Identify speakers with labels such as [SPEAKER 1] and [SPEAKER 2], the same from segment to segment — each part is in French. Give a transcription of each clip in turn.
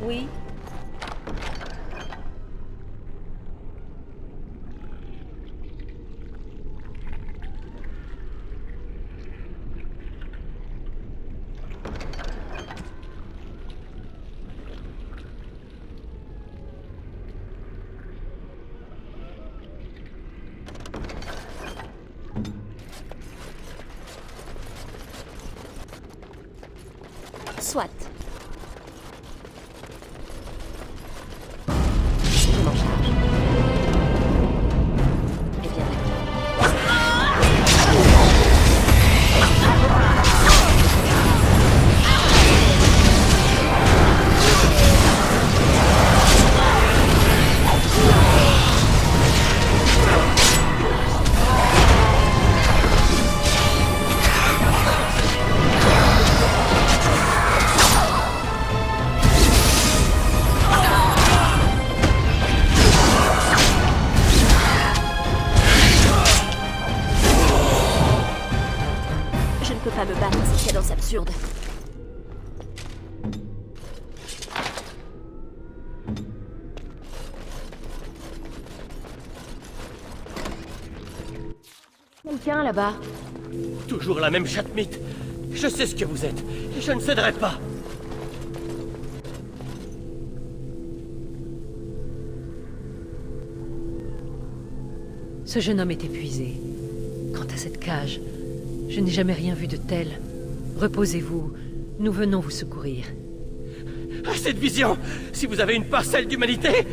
[SPEAKER 1] Oui. Soit. Je m'en charge. Eh bien, je ne peux pas me battre à cette cadence absurde. Quelqu'un là-bas.
[SPEAKER 2] Toujours la même chatte-mythe. Je sais ce que vous êtes, et je ne céderai pas.
[SPEAKER 3] Ce jeune homme est épuisé. Quant à cette cage, je n'ai jamais rien vu de tel. Reposez-vous, nous venons vous secourir.
[SPEAKER 2] Assez de vision! Si vous avez une parcelle d'humanité,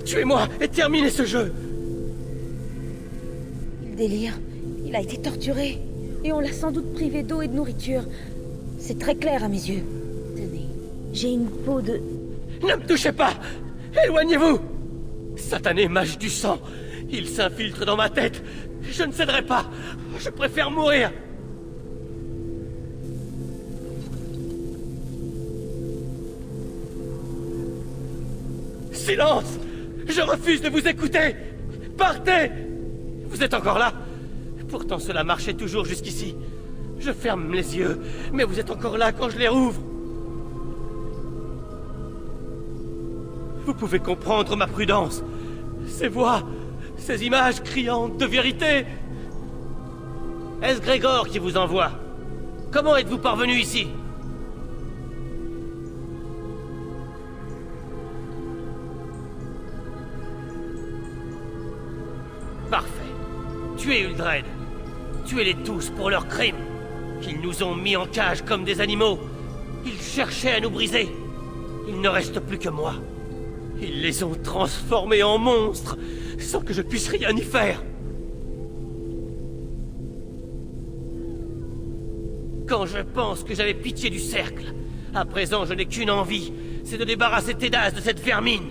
[SPEAKER 2] tuez-moi et terminez ce jeu!
[SPEAKER 1] Il délire. Il a été torturé. Et on l'a sans doute privé d'eau et de nourriture. C'est très clair à mes yeux. Tenez, j'ai une peau de...
[SPEAKER 2] Ne me touchez pas! Éloignez-vous! Satané mage du sang! Il s'infiltre dans ma tête! Je ne céderai pas! Je préfère mourir! Silence! Je refuse de vous écouter! Partez! Vous êtes encore là? Pourtant cela marchait toujours jusqu'ici. Je ferme les yeux, mais vous êtes encore là quand je les rouvre. Vous pouvez comprendre ma prudence. Ces voix, ces images criantes de vérité. Est-ce Grégor qui vous envoie? Comment êtes-vous parvenu ici? Parfait. Tuez Uldred. Tuez-les tous pour leurs crimes. Ils nous ont mis en cage comme des animaux. Ils cherchaient à nous briser. Il ne reste plus que moi. Ils les ont transformés en monstres, sans que je puisse rien y faire. Quand je pense que j'avais pitié du cercle, à présent je n'ai qu'une envie, c'est de débarrasser Tédas de cette vermine.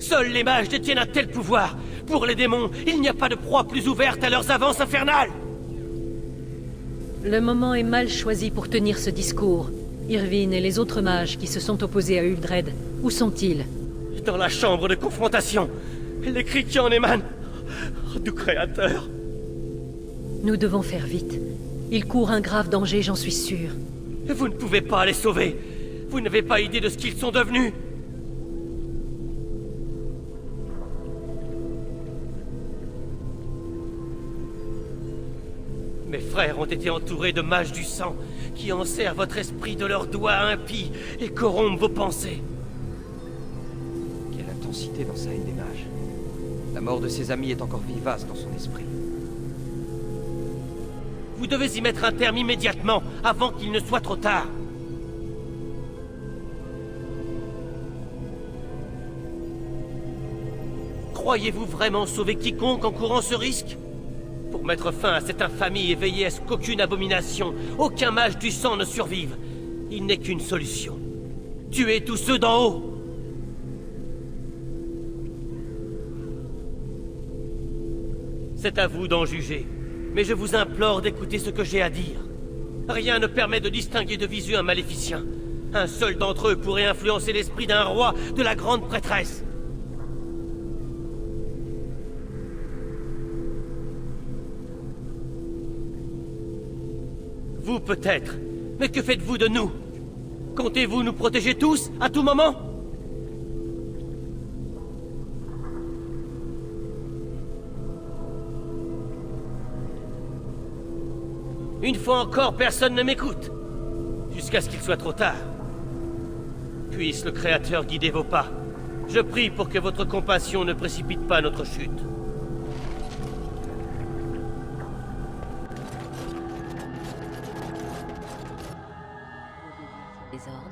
[SPEAKER 2] Seuls les mages détiennent un tel pouvoir. Pour les démons, il n'y a pas de proie plus ouverte à leurs avances infernales.
[SPEAKER 3] Le moment est mal choisi pour tenir ce discours. Irvine et les autres mages qui se sont opposés à Uldred, où sont-ils?
[SPEAKER 2] Dans la chambre de confrontation. Les cris qui en émanent. Oh, doux créateur.
[SPEAKER 3] Nous devons faire vite. Ils courent un grave danger, j'en suis sûr.
[SPEAKER 2] Vous ne pouvez pas les sauver. Vous n'avez pas idée de ce qu'ils sont devenus. Mes frères ont été entourés de mages du sang qui enserrent votre esprit de leurs doigts impies et corrompent vos pensées.
[SPEAKER 4] Quelle intensité dans sa haine des mages. La mort de ses amis est encore vivace dans son esprit.
[SPEAKER 2] Vous devez y mettre un terme immédiatement, avant qu'il ne soit trop tard. Croyez-vous vraiment sauver quiconque en courant ce risque? Pour mettre fin à cette infamie et veiller à ce qu'aucune abomination, aucun mage du sang ne survive, il n'est qu'une solution. Tuez tous ceux d'en haut! C'est à vous d'en juger, mais je vous implore d'écouter ce que j'ai à dire. Rien ne permet de distinguer de visu un maléficien. Un seul d'entre eux pourrait influencer l'esprit d'un roi, de la grande prêtresse. Vous peut-être, Mais que faites-vous de nous? Comptez-vous nous protéger tous, à tout moment? Une fois encore, personne ne m'écoute. Jusqu'à ce qu'il soit trop tard. Puisse le Créateur guider vos pas. Je prie pour que votre compassion ne précipite pas notre chute.
[SPEAKER 1] Les ordres.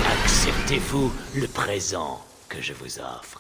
[SPEAKER 5] Acceptez-vous le présent que je vous offre?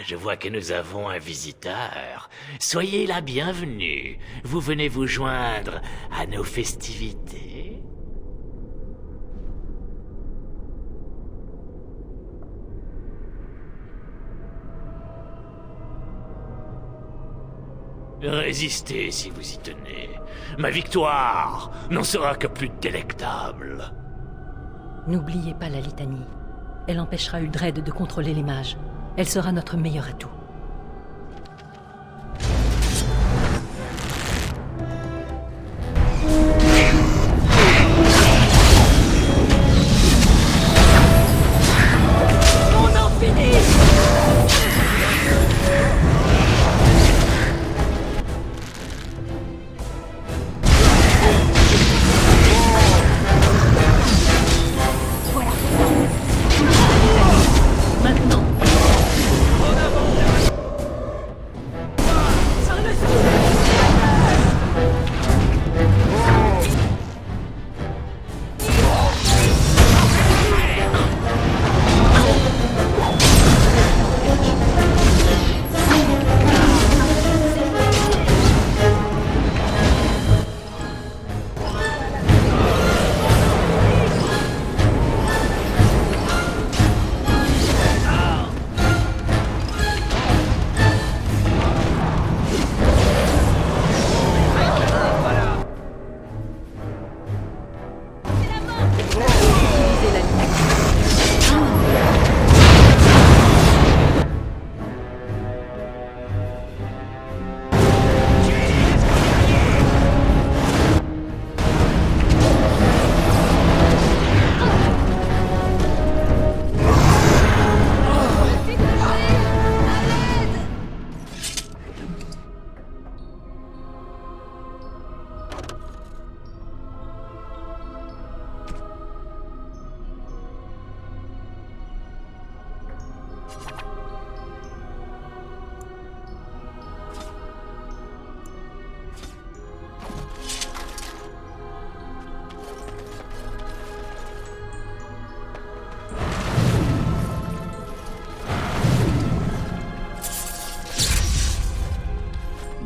[SPEAKER 5] Je vois que nous avons un visiteur. Soyez la bienvenue. Vous venez vous joindre à nos festivités? Résistez si vous y tenez. Ma victoire n'en sera que plus délectable.
[SPEAKER 3] N'oubliez pas la litanie. Elle empêchera Uldred de contrôler les mages. Elle sera notre meilleur atout.
[SPEAKER 1] Maintenant.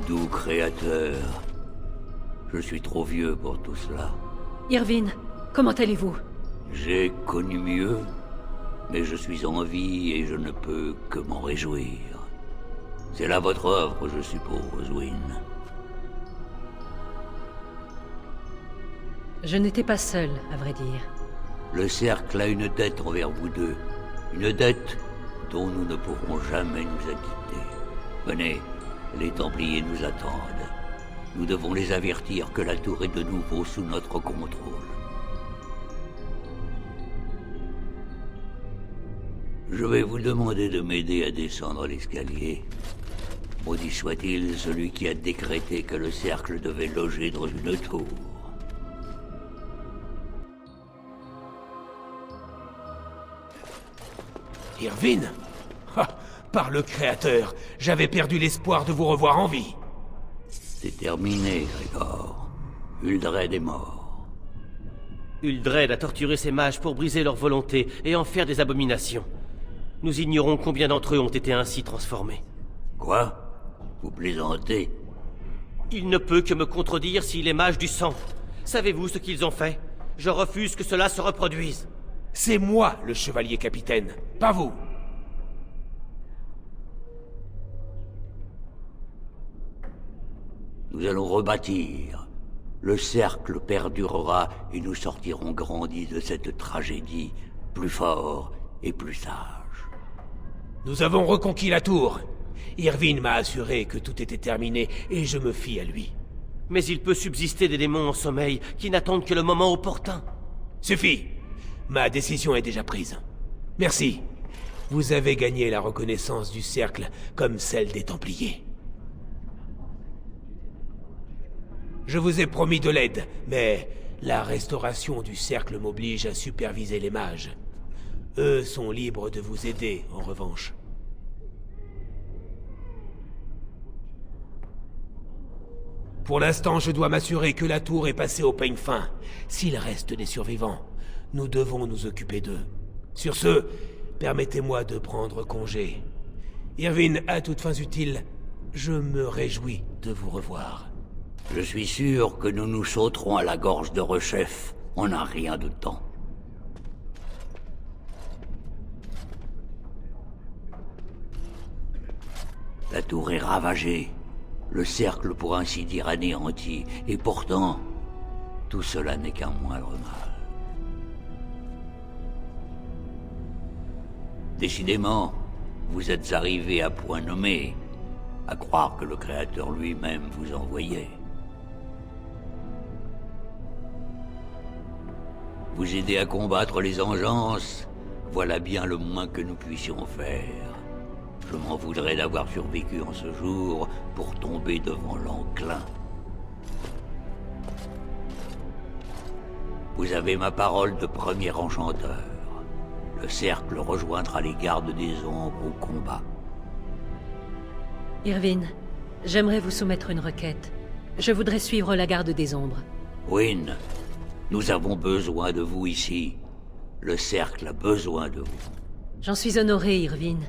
[SPEAKER 6] Doux créateur, je suis trop vieux pour tout cela.
[SPEAKER 3] Irvine, comment allez-vous?
[SPEAKER 6] J'ai connu mieux, mais je suis en vie et je ne peux que m'en réjouir. C'est là votre œuvre, je suppose, Wynne.
[SPEAKER 3] Je n'étais pas seul, à vrai dire.
[SPEAKER 6] Le cercle a une dette envers vous deux. Une dette dont nous ne pourrons jamais nous acquitter. Venez, les Templiers nous attendent. Nous devons les avertir que la tour est de nouveau sous notre contrôle. Je vais vous demander de m'aider à descendre l'escalier. Maudit soit-il celui qui a décrété que le cercle devait loger dans une tour.
[SPEAKER 7] Irvine? Ah, par le Créateur, j'avais perdu l'espoir de vous revoir en vie.
[SPEAKER 6] C'est terminé, Grégor. Uldred est mort.
[SPEAKER 2] Uldred a torturé ces mages pour briser leur volonté et en faire des abominations. Nous ignorons combien d'entre eux ont été ainsi transformés.
[SPEAKER 6] Quoi? Vous plaisantez?
[SPEAKER 2] Il ne peut que me contredire s'il est mage du sang. Savez-vous ce qu'ils ont fait? Je refuse que cela se reproduise.
[SPEAKER 7] C'est moi le chevalier capitaine, pas vous.
[SPEAKER 6] Nous allons rebâtir. Le cercle perdurera et nous sortirons grandis de cette tragédie, plus forts et plus sages.
[SPEAKER 7] Nous avons reconquis la tour. Irvine m'a assuré que tout était terminé et je me fie à lui.
[SPEAKER 2] Mais il peut subsister des démons en sommeil qui n'attendent que le moment opportun.
[SPEAKER 7] Suffit. Ma décision est déjà prise. Merci. Vous avez gagné la reconnaissance du cercle comme celle des Templiers. Je vous ai promis de l'aide, mais la restauration du cercle m'oblige à superviser les mages. Eux sont libres de vous aider, en revanche. Pour l'instant, je dois m'assurer que la tour est passée au peigne fin. S'il reste des survivants, nous devons nous occuper d'eux. Sur ce, permettez-moi de prendre congé. Irvine, à toutes fins utiles, je me réjouis de vous revoir.
[SPEAKER 6] Je suis sûr que nous nous sauterons à la gorge de Rechef en un rien de temps. La tour est ravagée, le cercle pour ainsi dire anéanti, et pourtant, tout cela n'est qu'un moindre mal. Décidément, vous êtes arrivé à point nommé, à croire que le Créateur lui-même vous envoyait. Vous aider à combattre les engeances, voilà bien le moins que nous puissions faire. Je m'en voudrais d'avoir survécu en ce jour pour tomber devant l'enclin. Vous avez ma parole de premier enchanteur. Le cercle rejoindra les gardes des ombres au combat.
[SPEAKER 3] Irvine, j'aimerais vous soumettre une requête. Je voudrais suivre la garde des ombres.
[SPEAKER 6] Wynne, nous avons besoin de vous ici. Le cercle a besoin de vous.
[SPEAKER 3] J'en suis honoré, Irvine.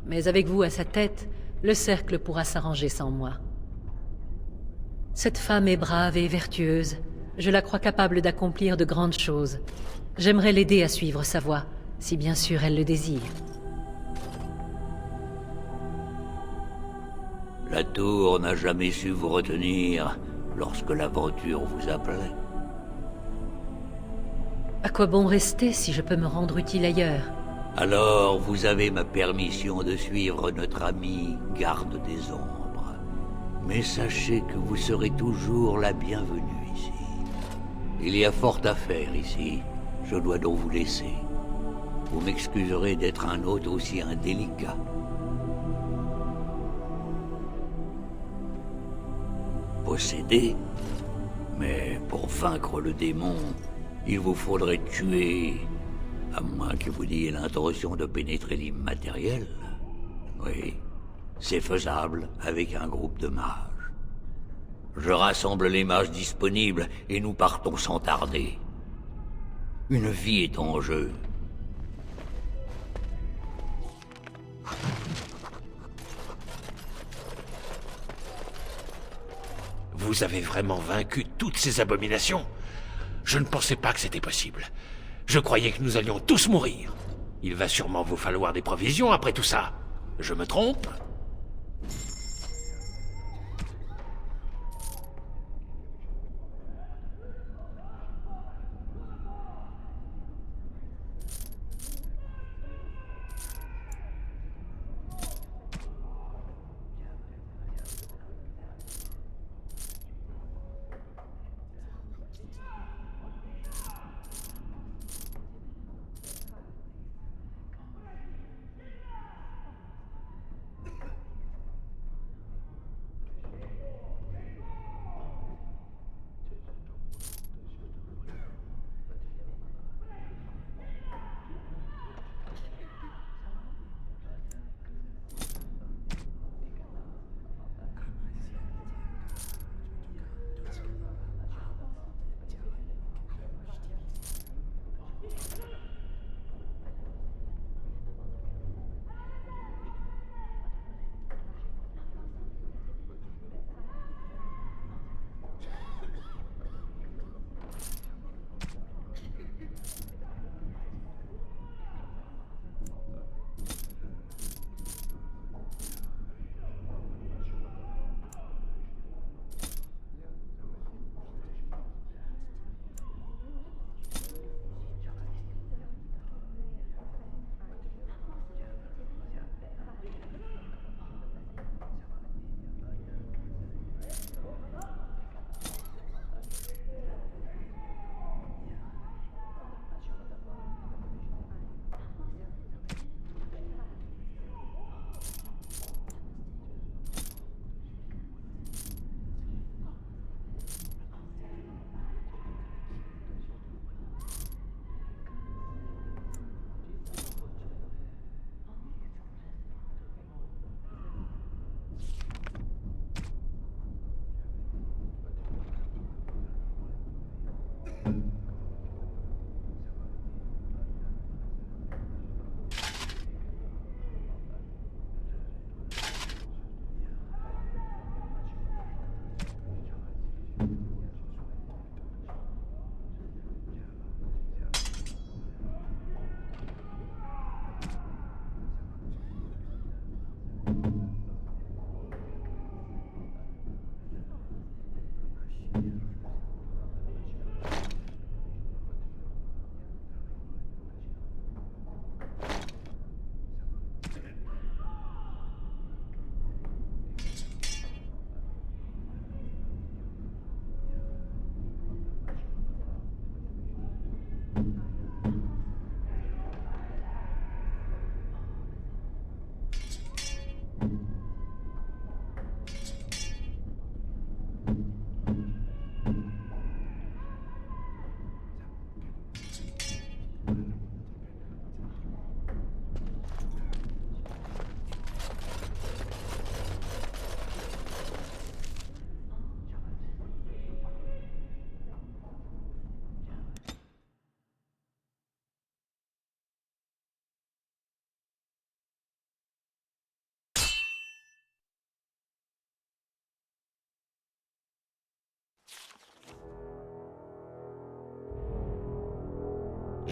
[SPEAKER 3] Mais avec vous à sa tête, le cercle pourra s'arranger sans moi. Cette femme est brave et vertueuse. Je la crois capable d'accomplir de grandes choses. J'aimerais l'aider à suivre sa voie, si bien sûr elle le désire.
[SPEAKER 6] La tour n'a jamais su vous retenir lorsque l'aventure vous appelait.
[SPEAKER 3] À quoi bon rester si je peux me rendre utile ailleurs?
[SPEAKER 6] Alors, vous avez ma permission de suivre notre ami garde des ombres. Mais sachez que vous serez toujours la bienvenue ici. Il y a fort à faire ici. Je dois donc vous laisser. Vous m'excuserez d'être un hôte aussi indélicat. Possédé? Mais pour vaincre le démon, il vous faudrait tuer... À moins que vous ayez l'intention de pénétrer l'immatériel. Oui, c'est faisable avec un groupe de mages. Je rassemble les mages disponibles et nous partons sans tarder. Une vie est en jeu.
[SPEAKER 5] Vous avez vraiment vaincu toutes ces abominations? Je ne pensais pas que c'était possible. Je croyais que nous allions tous mourir. Il va sûrement vous falloir des provisions après tout ça. Je me trompe?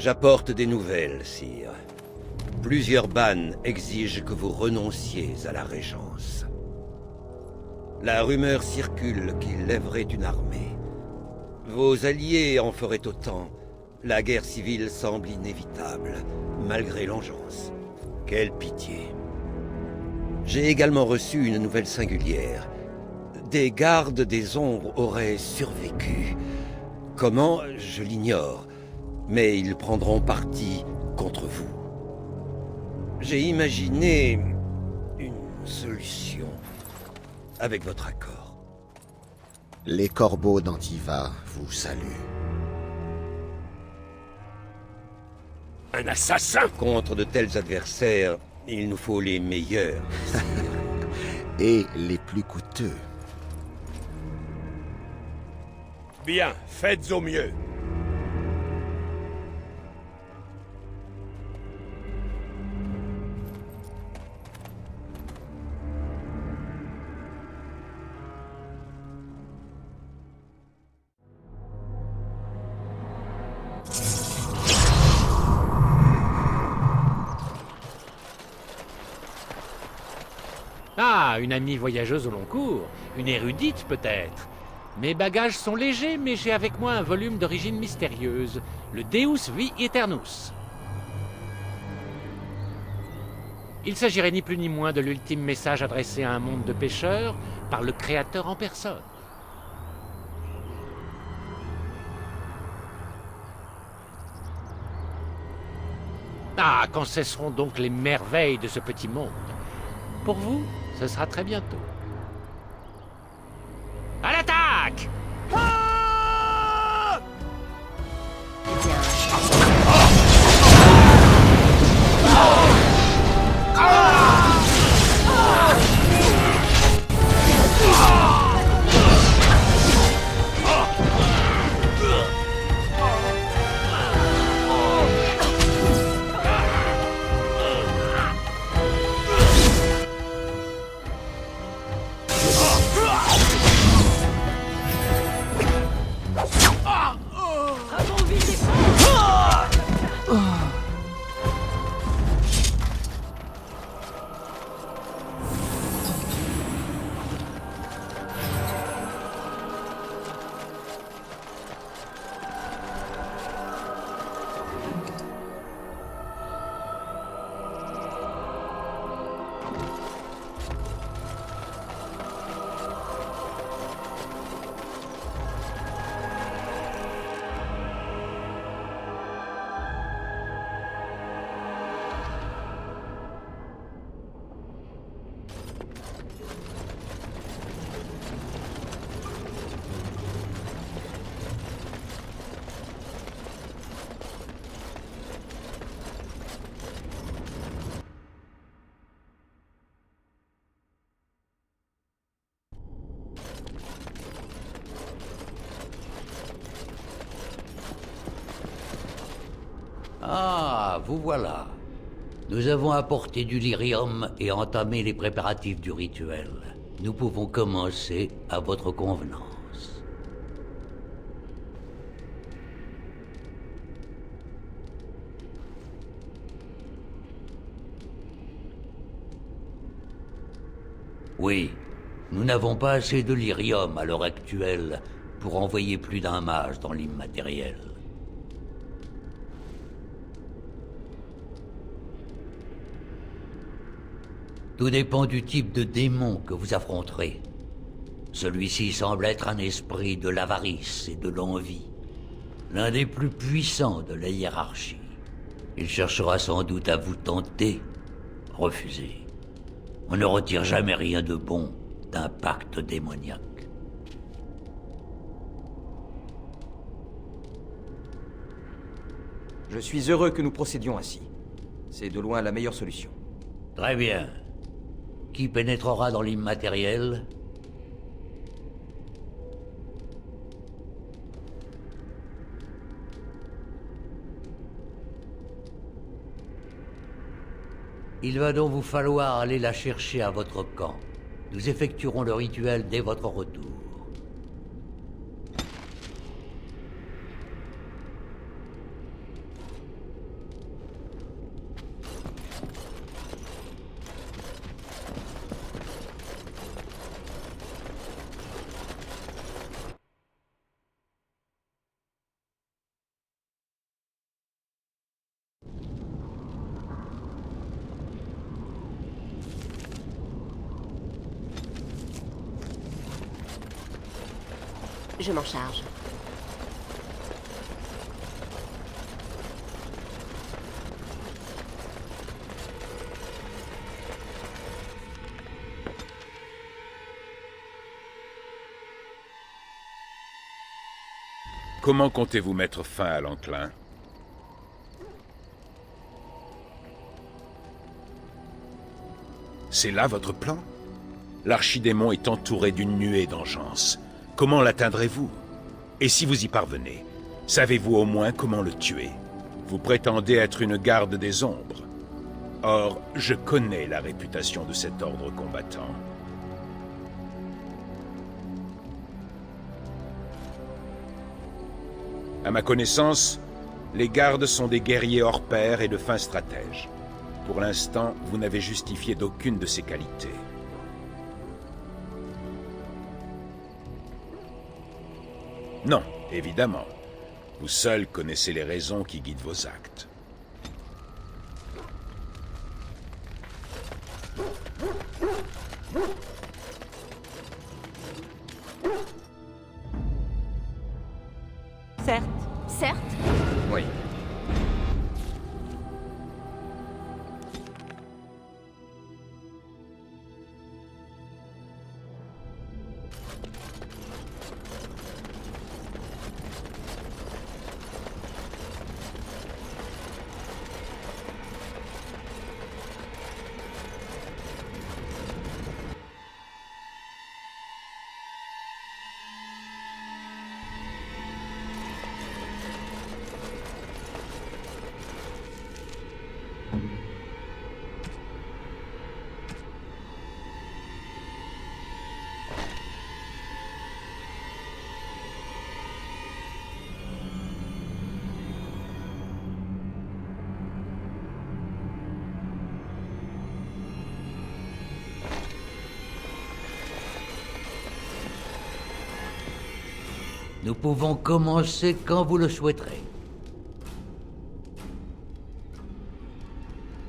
[SPEAKER 8] J'apporte des nouvelles, sire. Plusieurs bannes exigent que vous renonciez à la Régence. La rumeur circule qu'il lèverait une armée. Vos alliés en feraient autant. La guerre civile semble inévitable, malgré l'engeance. Quelle pitié. J'ai également reçu une nouvelle singulière. Des gardes des ombres auraient survécu. Comment, je l'ignore, mais ils prendront parti contre vous. J'ai imaginé une solution, avec votre accord.
[SPEAKER 9] Les corbeaux d'Antiva vous saluent.
[SPEAKER 5] Un assassin!
[SPEAKER 8] Contre de tels adversaires, il nous faut les meilleurs.
[SPEAKER 9] Et les plus coûteux.
[SPEAKER 5] Bien, faites au mieux.
[SPEAKER 10] Ah, une amie voyageuse au long cours. Une érudite, peut-être. Mes bagages sont légers, mais j'ai avec moi un volume d'origine mystérieuse. Le Deus Vi Aeternus. Il s'agirait ni plus ni moins de l'ultime message adressé à un monde de pécheurs par le Créateur en personne. Ah, quand cesseront donc les merveilles de ce petit monde? Pour vous, ce sera très bientôt. À l'attaque!
[SPEAKER 6] Ah, vous voilà. Nous avons apporté du lyrium et entamé les préparatifs du rituel. Nous pouvons commencer à votre convenance. Oui, nous n'avons pas assez de lyrium à l'heure actuelle pour envoyer plus d'un mage dans l'immatériel. Tout dépend du type de démon que vous affronterez. Celui-ci semble être un esprit de l'avarice et de l'envie. L'un des plus puissants de la hiérarchie. Il cherchera sans doute à vous tenter. Refusez. On ne retire jamais rien de bon d'un pacte démoniaque.
[SPEAKER 4] Je suis heureux que nous procédions ainsi. C'est de loin la meilleure solution.
[SPEAKER 6] Très bien. Qui pénétrera dans l'immatériel? Il va donc vous falloir aller la chercher à votre camp. Nous effectuerons le rituel dès votre retour.
[SPEAKER 11] Je m'en charge.
[SPEAKER 12] Comment comptez-vous mettre fin à l'enclin? C'est là votre plan? L'archidémon est entouré d'une nuée d'engeance. Comment l'atteindrez-vous? Et si vous y parvenez, savez-vous au moins comment le tuer? Vous prétendez être une garde des ombres. Or, je connais la réputation de cet ordre combattant. À ma connaissance, les gardes sont des guerriers hors pair et de fins stratèges. Pour l'instant, vous n'avez justifié d'aucune de ces qualités. Non, évidemment. Vous seuls connaissez les raisons qui guident vos actes.
[SPEAKER 11] Certes. Certes.
[SPEAKER 4] Oui.
[SPEAKER 6] Nous pouvons commencer quand vous le souhaiterez.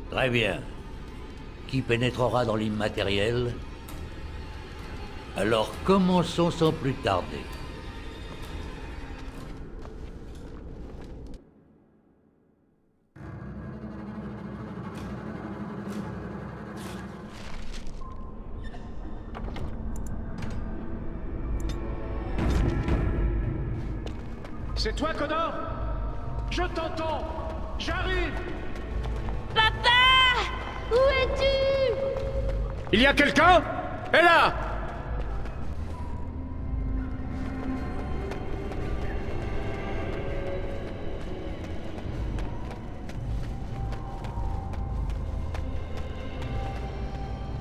[SPEAKER 6] Très bien. Qui pénétrera dans l'immatériel? Alors commençons sans plus tarder.
[SPEAKER 13] C'est toi, Connor? Je t'entends! J'arrive!
[SPEAKER 1] Papa! Où es-tu?
[SPEAKER 13] Il y a quelqu'un? Et là!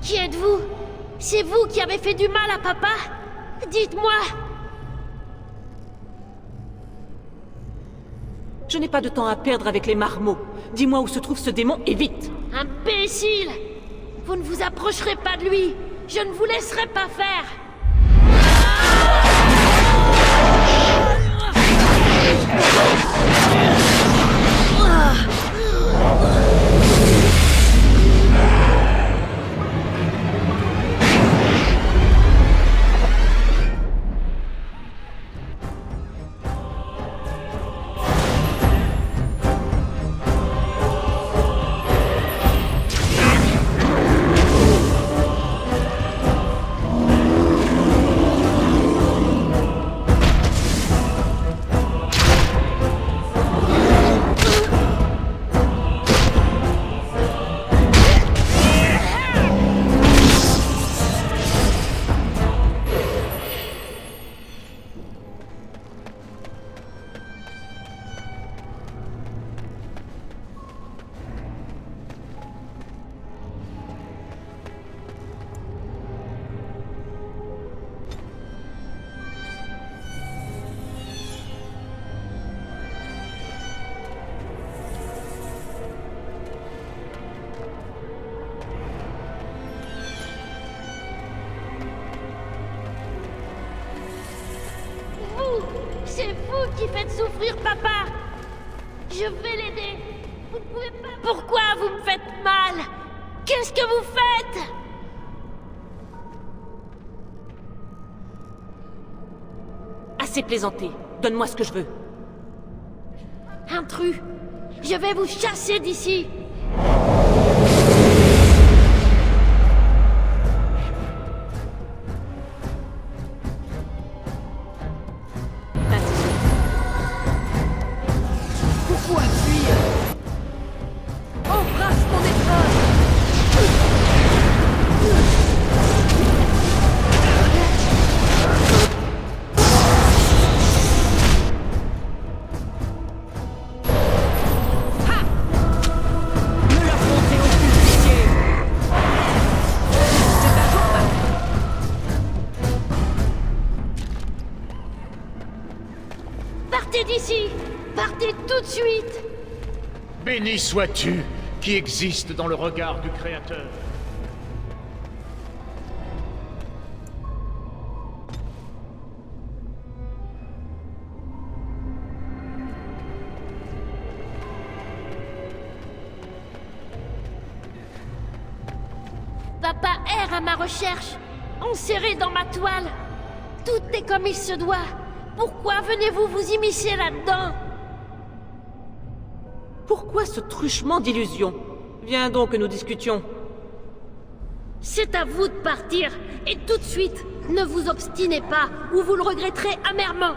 [SPEAKER 1] Qui êtes-vous? C'est vous qui avez fait du mal à papa? Dites-moi!
[SPEAKER 14] Je n'ai pas de temps à perdre avec les marmots. Dis-moi où se trouve ce démon et vite!
[SPEAKER 1] Imbécile! Vous ne vous approcherez pas de lui! Je ne vous laisserai pas faire! C'est vous qui faites souffrir papa! Je vais l'aider! Vous ne pouvez pas... Pourquoi vous me faites mal? Qu'est-ce que vous faites?
[SPEAKER 14] Assez plaisanté. Donne-moi ce que je veux.
[SPEAKER 1] Intrus, je vais vous chasser d'ici.
[SPEAKER 3] Pourquoi fuir? Embrasse mon étreinte!
[SPEAKER 1] Partez d'ici! Partez tout de suite!
[SPEAKER 13] Béni sois-tu qui existe dans le regard du Créateur.
[SPEAKER 1] Papa erre à ma recherche, enserré dans ma toile. Tout est comme il se doit. Pourquoi venez-vous vous immiscer là-dedans?
[SPEAKER 14] Pourquoi ce truchement d'illusions? Viens donc que nous discutions.
[SPEAKER 1] C'est à vous de partir, et tout de suite. Ne vous obstinez pas, ou vous le regretterez amèrement.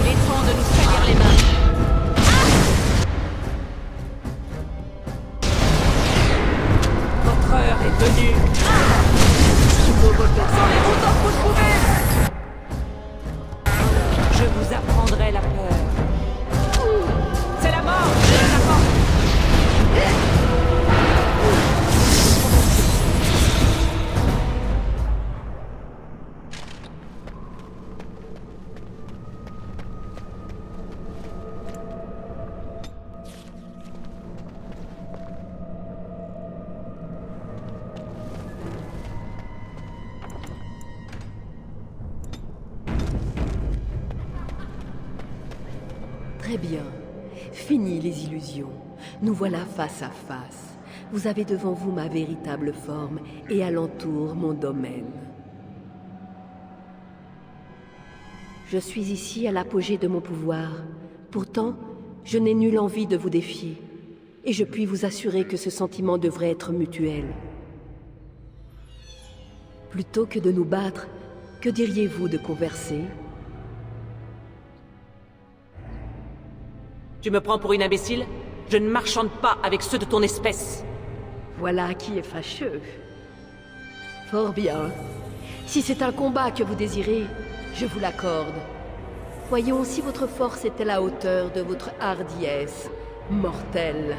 [SPEAKER 14] Il est temps de nous salir les mains. Votre heure est venue. Sortez-vous tant que vous le pouvez. Je vous apprendrai la peur. C'est la mort. Je l'apporte.
[SPEAKER 11] Très bien. Fini les illusions. Nous voilà face à face. Vous avez devant vous ma véritable forme et alentour mon domaine. Je suis ici à l'apogée de mon pouvoir. Pourtant, je n'ai nulle envie de vous défier. Et je puis vous assurer que ce sentiment devrait être mutuel. Plutôt que de nous battre, que diriez-vous de converser ?
[SPEAKER 14] Tu me prends pour une imbécile? Je ne marchande pas avec ceux de ton espèce.
[SPEAKER 11] Voilà qui est fâcheux. Fort bien. Si c'est un combat que vous désirez, je vous l'accorde. Voyons si votre force est à la hauteur de votre hardiesse, mortelle.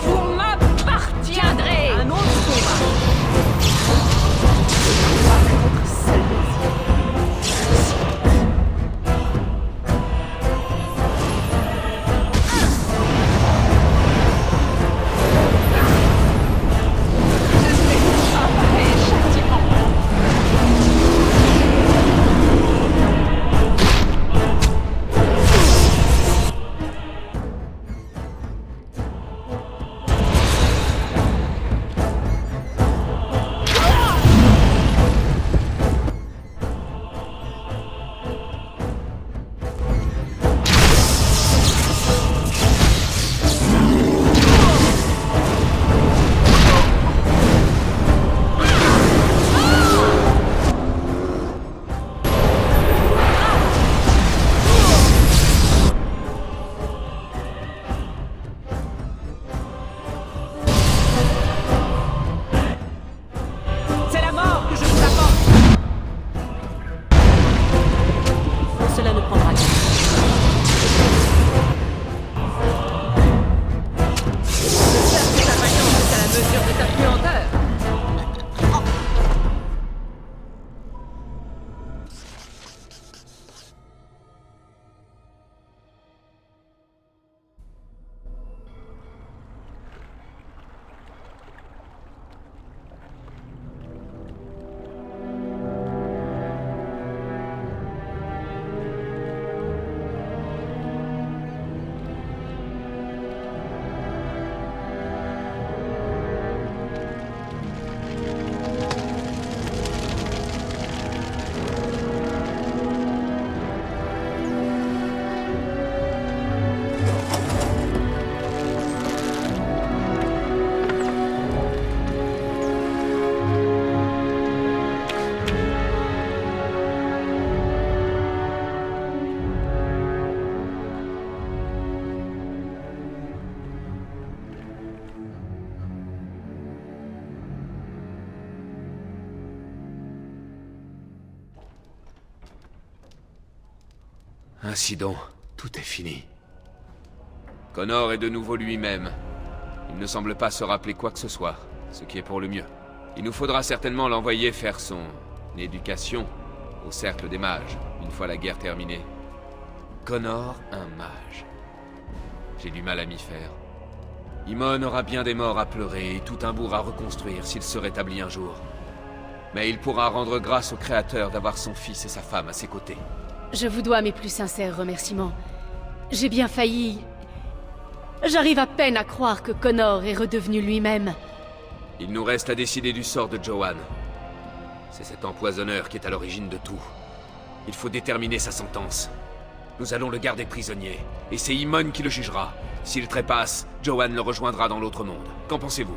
[SPEAKER 14] Vous m'appartiendrez! Un autre combat!
[SPEAKER 15] Ainsi donc, tout est fini. Connor est de nouveau lui-même. Il ne semble pas se rappeler quoi que ce soit, ce qui est pour le mieux. Il nous faudra certainement l'envoyer faire son éducation au cercle des mages, une fois la guerre terminée. Connor, un mage. J'ai du mal à m'y faire. Imon aura bien des morts à pleurer et tout un bourg à reconstruire s'il se rétablit un jour. Mais il pourra rendre grâce au Créateur d'avoir son fils et sa femme à ses côtés.
[SPEAKER 11] Je vous dois mes plus sincères remerciements. J'ai bien failli... J'arrive à peine à croire que Connor est redevenu lui-même.
[SPEAKER 15] Il nous reste à décider du sort de Johan. C'est cet empoisonneur qui est à l'origine de tout. Il faut déterminer sa sentence. Nous allons le garder prisonnier, et c'est Imon qui le jugera. S'il trépasse, Johan le rejoindra dans l'autre monde. Qu'en pensez-vous?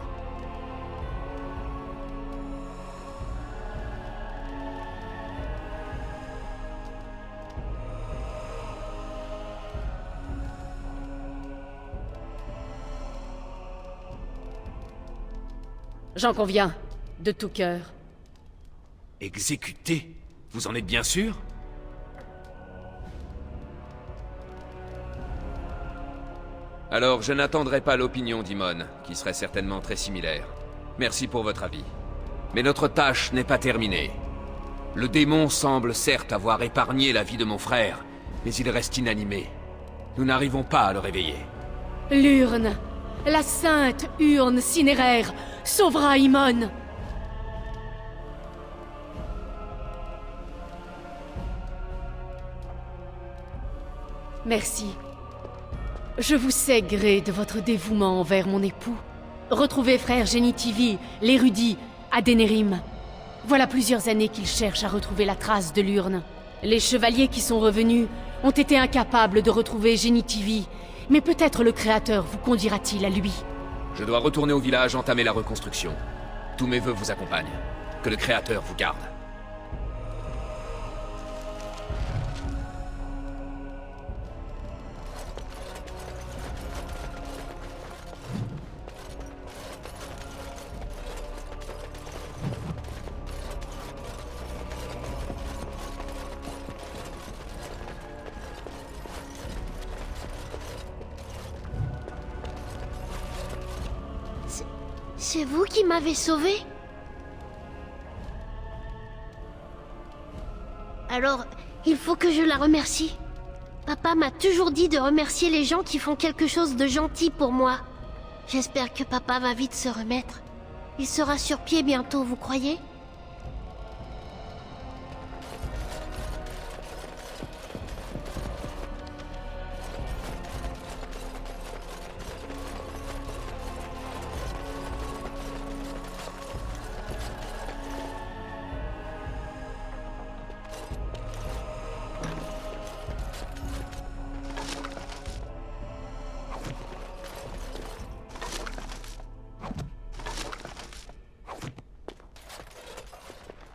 [SPEAKER 11] J'en conviens, de tout cœur.
[SPEAKER 15] Exécuté? Vous en êtes bien sûr? Alors, je n'attendrai pas l'opinion d'Imon, qui serait certainement très similaire. Merci pour votre avis. Mais notre tâche n'est pas terminée. Le démon semble certes avoir épargné la vie de mon frère, mais il reste inanimé. Nous n'arrivons pas à le réveiller.
[SPEAKER 11] L'urne, la sainte urne cinéraire, sauvera Imon. Merci. Je vous sais gré de votre dévouement envers mon époux. Retrouvez frère Genitivy, l'érudit, à Denerim. Voilà plusieurs années qu'il cherche à retrouver la trace de l'urne. Les chevaliers qui sont revenus ont été incapables de retrouver Genitivy, mais peut-être le Créateur vous conduira-t-il à lui.
[SPEAKER 15] Je dois retourner au village entamer la reconstruction. Tous mes vœux vous accompagnent. Que le Créateur vous garde.
[SPEAKER 1] C'est vous qui m'avez sauvé? Alors, il faut que je la remercie. Papa m'a toujours dit de remercier les gens qui font quelque chose de gentil pour moi. J'espère que papa va vite se remettre. Il sera sur pied bientôt, vous croyez?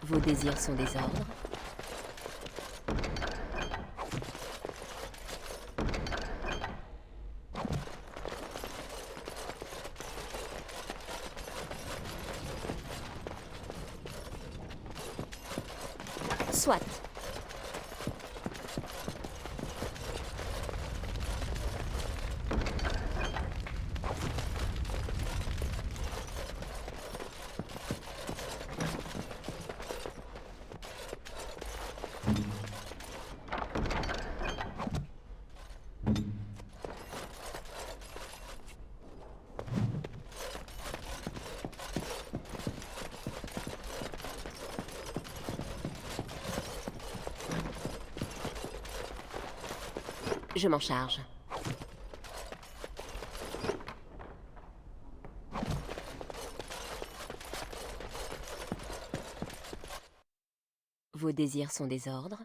[SPEAKER 16] Vos désirs sont des ordres. Soit. Je m'en charge. Vos désirs sont des ordres.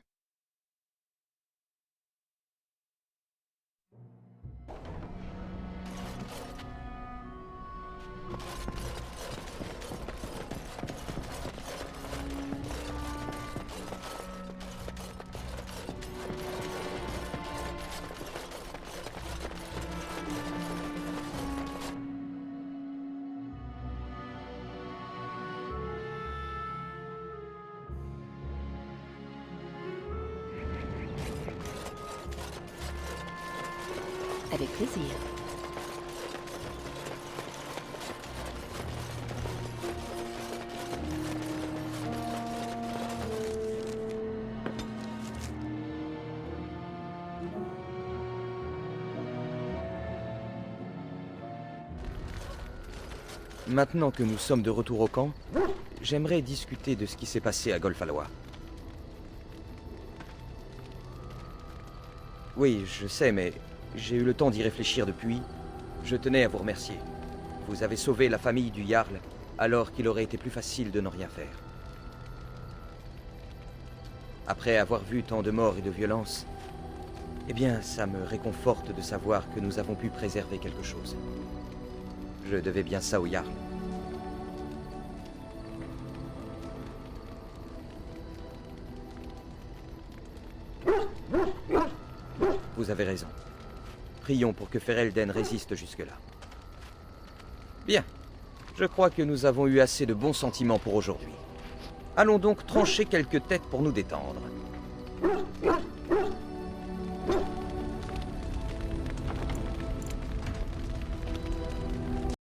[SPEAKER 16] Avec plaisir.
[SPEAKER 4] Maintenant que nous sommes de retour au camp, j'aimerais discuter de ce qui s'est passé à Golfalois. Oui, je sais, mais j'ai eu le temps d'y réfléchir depuis. Je tenais à vous remercier. Vous avez sauvé la famille du Jarl, alors qu'il aurait été plus facile de ne rien faire. Après avoir vu tant de morts et de violences, eh bien, ça me réconforte de savoir que nous avons pu préserver quelque chose. Je devais bien ça au Jarl. Vous avez raison. Prions pour que Ferelden résiste jusque-là. Bien. Je crois que nous avons eu assez de bons sentiments pour aujourd'hui. Allons donc trancher quelques têtes pour nous détendre.